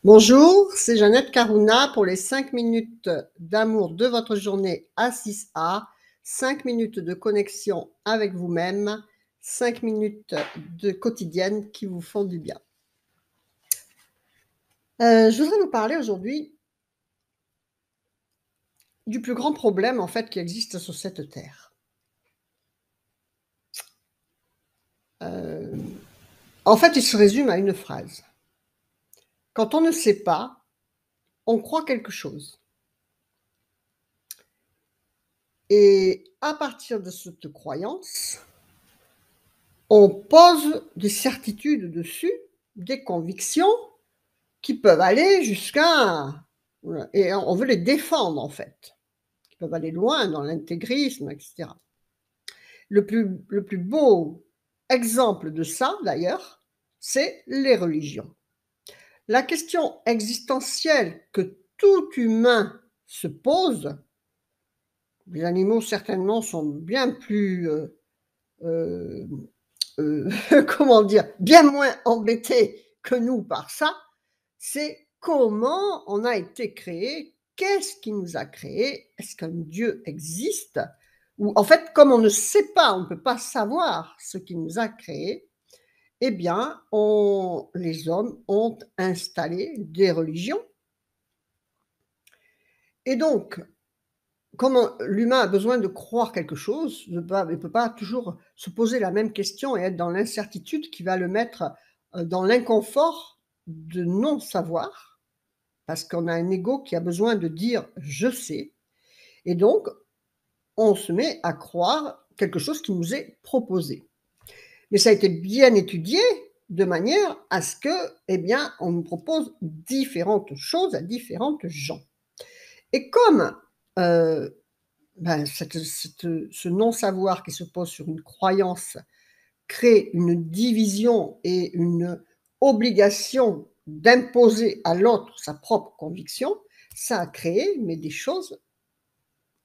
Bonjour, c'est Jeannette Carouna pour les 5 minutes d'amour de votre journée à 6A, 5 minutes de connexion avec vous-même, 5 minutes de quotidienne qui vous font du bien. Je voudrais vous parler aujourd'hui du plus grand problème en fait qui existe sur cette terre. En fait, il se résume à une phrase. Quand on ne sait pas, on croit quelque chose. Et à partir de cette croyance, on pose des certitudes dessus, des convictions qui peuvent aller jusqu'à et on veut les défendre en fait, qui peuvent aller loin dans l'intégrisme et cetera. Le plus beau exemple de ça d'ailleurs, c'est les religions. La question existentielle que tout humain se pose, les animaux certainement sont bien plus, heu comment dire? Bien moins embêtés que nous par ça, c'est comment on a été créé, qu'est-ce qui nous a créés, est-ce qu'un Dieu existe? Ou en fait, comme on ne sait pas, on ne peut pas savoir ce qui nous a créés, eh bien, les hommes ont installé des religions. Et donc, comme l'humain a besoin de croire quelque chose, il ne peut pas toujours se poser la même question et être dans l'incertitude qui va le mettre dans l'inconfort de non savoir, parce qu'on a un ego qui a besoin de dire je sais, et donc on se met à croire quelque chose qui nous est proposé. Mais ça a été bien étudié de manière à ce que, eh bien, on nous propose différentes choses à différentes gens. Et comme ce non-savoir qui se pose sur une croyance crée une division et une obligation d'imposer à l'autre sa propre conviction, ça a créé mais des choses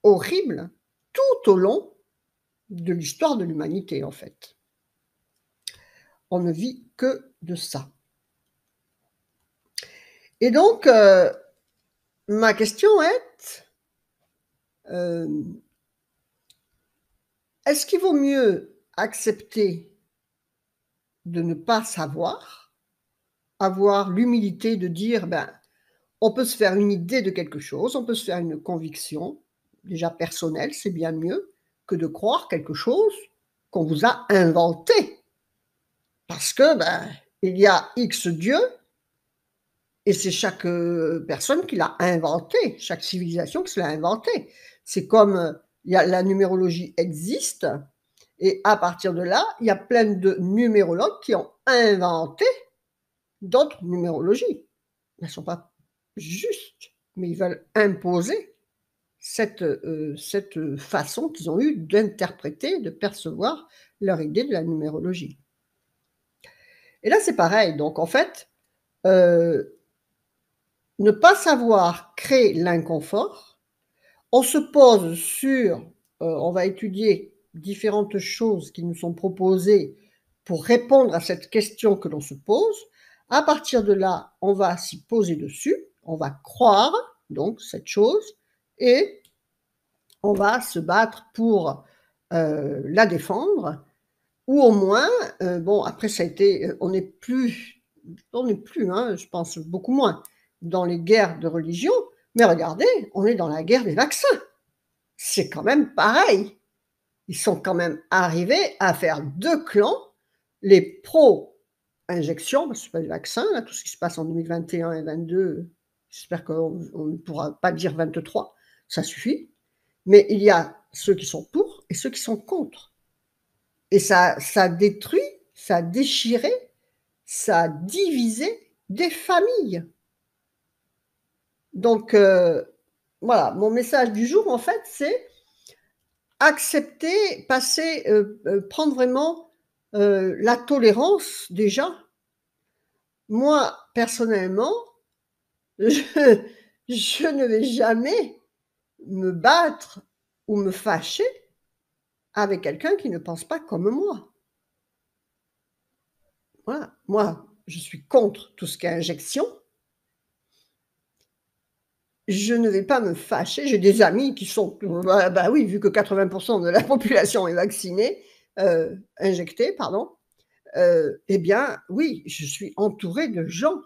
horribles tout au long de l'histoire de l'humanité, en fait. On ne vit que de ça. Et donc, ma question est, est-ce qu'il vaut mieux accepter de ne pas savoir, avoir l'humilité de dire, ben, on peut se faire une idée de quelque chose, on peut se faire une conviction, déjà personnelle, c'est bien mieux que de croire quelque chose qu'on vous a inventé. Parce que, ben, il y a X dieux et c'est chaque personne qui l'a inventé, chaque civilisation qui se l'a inventé. C'est comme la numérologie existe et à partir de là, il y a plein de numérologues qui ont inventé d'autres numérologies. Elles ne sont pas justes, mais ils veulent imposer cette façon qu'ils ont eue d'interpréter, de percevoir leur idée de la numérologie. Et là, c'est pareil. Donc, en fait, ne pas savoir crée l'inconfort. On se pose sur, on va étudier différentes choses qui nous sont proposées pour répondre à cette question que l'on se pose. À partir de là, on va s'y poser dessus, on va croire donc cette chose et on va se battre pour la défendre ou au moins, bon après ça a été, on n'est plus, hein, je pense beaucoup moins dans les guerres de religion, mais regardez, on est dans la guerre des vaccins. C'est quand même pareil. Ils sont quand même arrivés à faire deux clans, les pro-injection, parce que c'est pas des vaccins, là, tout ce qui se passe en 2021 et 22, j'espère qu'on ne pourra pas dire 23, ça suffit. Mais il y a ceux qui sont pour et ceux qui sont contre. Et ça détruit, ça a déchiré, ça a divisé des familles. Donc, voilà, mon message du jour, en fait, c'est accepter, passer, prendre vraiment la tolérance déjà. Moi, personnellement, je, je ne vais jamais me battre ou me fâcher avec quelqu'un qui ne pense pas comme moi. Voilà. Moi, je suis contre tout ce qui est injection. je ne vais pas me fâcher. J'ai des amis qui sont bah oui, vu que 80 de la population est vaccinée, injectée, pardon, eh bien, oui, je suis entourée de gens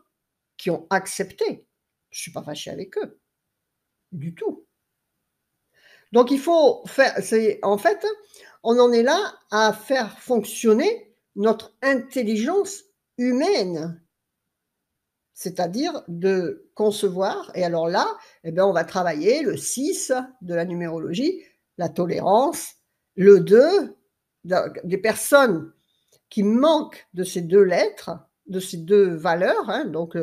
qui ont accepté. Je suis pas fâchée avec eux, du tout. Donc il faut faire c'est en fait, on en est là à faire fonctionner notre intelligence humaine. C'est-à-dire de concevoir et alors là, eh bien, on va travailler le 6 de la numérologie, la tolérance, le 2, des personnes qui manquent de ces 2 lettres, de ces 2 valeurs, hein, donc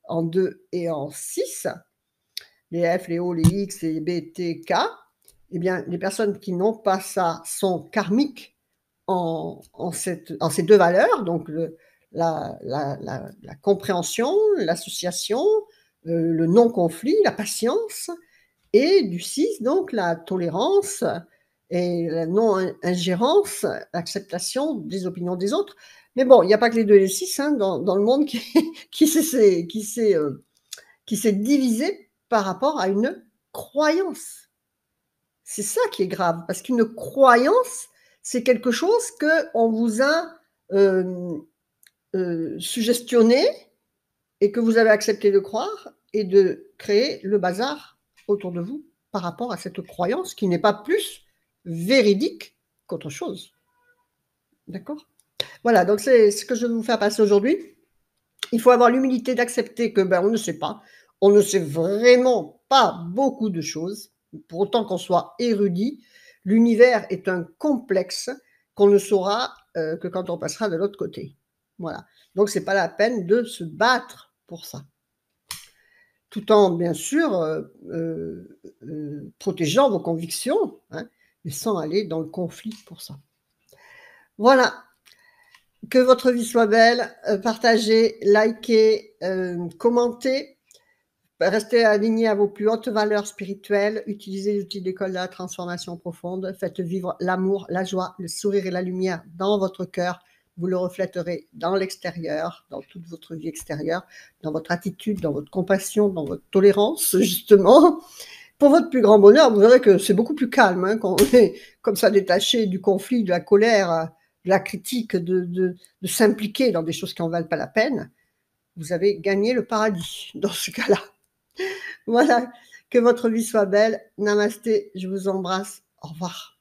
en 2 et en 6, les F, les O, les X, les B, T, K, eh bien, les personnes qui n'ont pas ça sont karmiques en ces 2 valeurs, donc la compréhension, l'association, le non-conflit, la patience, et du 6, donc la tolérance et la non-ingérence, l'acceptation des opinions des autres. Mais bon, il n'y a pas que les 2 et les 6 hein, dans le monde qui s'est divisé par rapport à une croyance. C'est ça qui est grave, parce qu'une croyance, c'est quelque chose qu'on vous a suggestionné et que vous avez accepté de croire et de créer le bazar autour de vous par rapport à cette croyance qui n'est pas plus véridique qu'autre chose. D'accord? Voilà, donc c'est ce que je vais vous faire passer aujourd'hui. Il faut avoir l'humilité d'accepter que ben, on ne sait pas. On ne sait vraiment pas beaucoup de choses. Pour autant qu'on soit érudit, l'univers est un complexe qu'on ne saura que quand on passera de l'autre côté. Voilà. Donc c'est pas la peine de se battre pour ça. Tout en, bien sûr, protégeant vos convictions, hein, mais sans aller dans le conflit pour ça. Voilà. Que votre vie soit belle, partagez, likez, commentez, restez alignés à vos plus hautes valeurs spirituelles, utilisez les outils de l'école de la transformation profonde, faites vivre l'amour, la joie, le sourire et la lumière dans votre cœur, vous le reflèterez dans l'extérieur, dans toute votre vie extérieure, dans votre attitude, dans votre compassion, dans votre tolérance, justement. Pour votre plus grand bonheur, vous verrez que c'est beaucoup plus calme hein, quand on est comme ça détaché du conflit, de la colère, de la critique, de s'impliquer dans des choses qui n'en valent pas la peine. Vous avez gagné le paradis dans ce cas-là. Voilà, que votre vie soit belle. Namasté, je vous embrasse. Au revoir.